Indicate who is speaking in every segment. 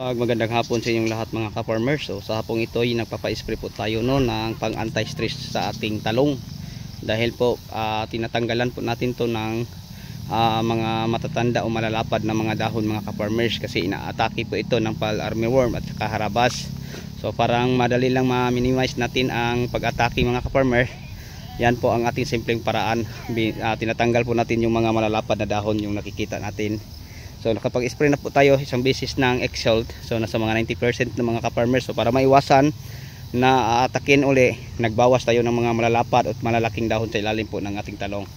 Speaker 1: Magandang hapon sa inyong lahat mga ka-farmers. So sa hapong ito ay nagpapa-spray po tayo no ng pang anti-stress sa ating talong. Dahil po tinatanggalan po natin to ng mga matatanda o malalapad na mga dahon mga ka-farmers, kasi inaatake po ito ng fall armyworm at saka harabas. So parang madali lang ma-minimize natin ang pag-atake mga ka-farmer. Yan po ang ating simpleng paraan. Tinatanggal po natin yung mga malalapad na dahon yung nakikita natin. So nakapag-spray na po tayo isang beses ng Exalt. So nasa mga 90% ng mga ka-farmers. So para maiwasan na atakin uli, nagbawas tayo ng mga malalapad at malalaking dahon sa ilalim po ng ating talong.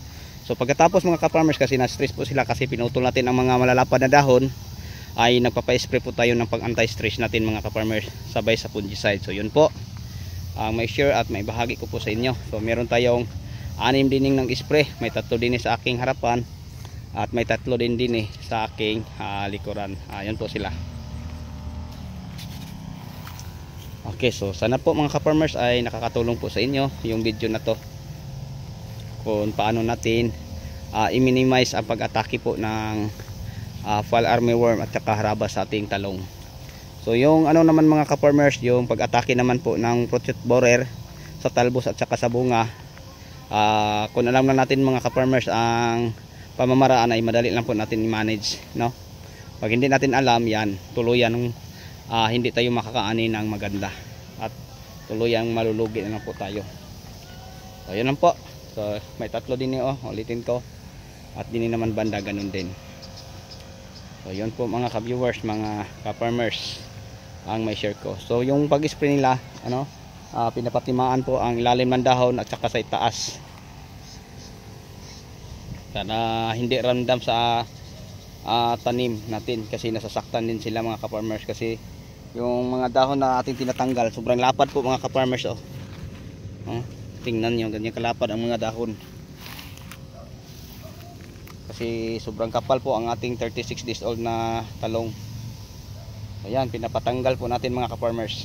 Speaker 1: So pagkatapos mga ka-farmers, kasi na-stress po sila kasi pinutol natin ang mga malalapad na dahon, ay nagpapa-spray po tayo ng pang anti-stress natin mga ka-farmers sabay sa fungicide. So yun po may share at may bahagi ko po sa inyo. So meron tayong 6 dining ng spray, may 3 din sa aking harapan at may 3 din sa aking likuran. Yan po sila. Okay, so sana po mga ka-farmers ay nakakatulong po sa inyo yung video na to kung paano natin i-minimize ang pag-atake po ng fall armyworm at saka harabas sa ating talong. So yung ano naman mga ka-farmers, yung pag-atake naman po ng fruit borer sa talbos at saka sa bunga, kung alam na natin mga ka-farmers ang pamamaraan, ay madali lang po natin i-manage, no? Pag hindi natin alam, yan tuluyan hindi tayo makakaani ng maganda at tuluyang malulugi na lang po tayo. So yun lang po. So may 3 din ulitin ko, at din naman banda ganun din. So yun po mga ka-viewers, mga ka-farmers, ang may share ko. So yung pag-spray nila, pinapatimaan po ang ilalim ng dahon at saka sa itaas, para hindi ramdam sa tanim natin, kasi nasasaktan din sila mga ka-farmers. Kasi yung mga dahon na ating tinatanggal, sobrang lapad po mga ka-farmers. Tingnan nyo, ganyan kalapad ang mga dahon, kasi sobrang kapal po ang ating 36 days old na talong. Ayan, pinapatanggal po natin mga ka-farmers.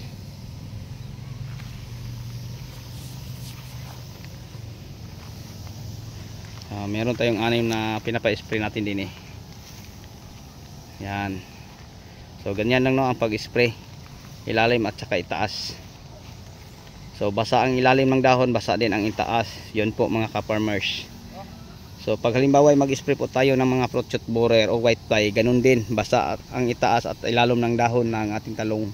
Speaker 1: Meron tayong 6 na pinapa-spray natin din yan. So ganyan lang ang pag-spray, ilalim at saka itaas. So basa ang ilalim ng dahon, basa din ang itaas. Yun po mga ka-farmers. So pag halimbawa mag-spray po tayo ng mga fruit borer o white fly, ganun din, basa ang itaas at ilalim ng dahon ng ating talong.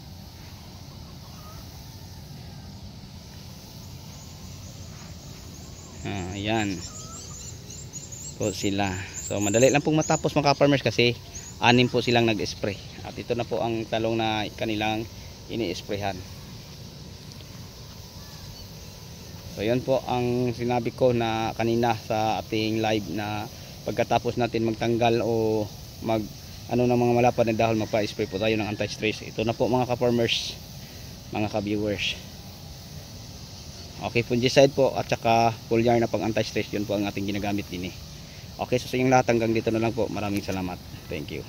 Speaker 1: Ayan po sila. So madali lang pong matapos mga ka-farmers, kasi 6 po silang nag-spray. At ito na po ang talong na kanilang ini-sprayhan. So yan po ang sinabi ko na kanina sa ating live, na pagkatapos natin magtanggal o ng mga malapad na dahon, magpa-spray po tayo ng anti-stress. Ito na po mga ka-farmers, mga ka-viewers. Okay, fungicide po at saka foliar na pang anti-stress, yun po ang ating ginagamit din Okay, so sa inyong lahat, hanggang dito na lang po. Maraming salamat. Thank you.